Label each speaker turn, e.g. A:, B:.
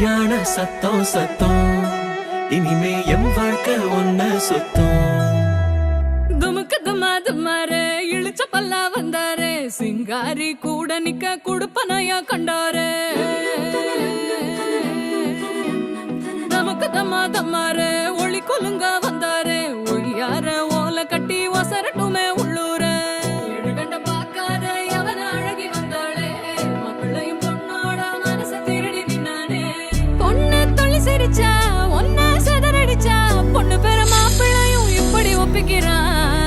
A: கல்யாண சத்தம் சத்தம் இனிமே என் வாழ்க்கை ஒன்ன சுத்தம்.
B: துமுக்கு துமா துமாரே இழுச்ச பல்லா வந்தாரே சிங்காரி கூட நிக்க குடுப்பனையா கண்டாரே. தமக்கு தம்மா தம்மாரே ஒளி கொலுங்க வந்தாரே ஒய்யார ஓல கட்டி ஒசரட்டுமே உள்ளூரே. எழுகண்ட பாக்காத அவன அழகி வந்தாளே மாப்பிள்ளையும் பொண்ணோட மனச திருடி நின்னானே. பொண்ணு தொழி சிரிச்சா ஒன்ன செதறடிச்சா பொண்ணு பேர மாப்பிள்ளையும் இப்படி ஒப்பிக்கிறான்.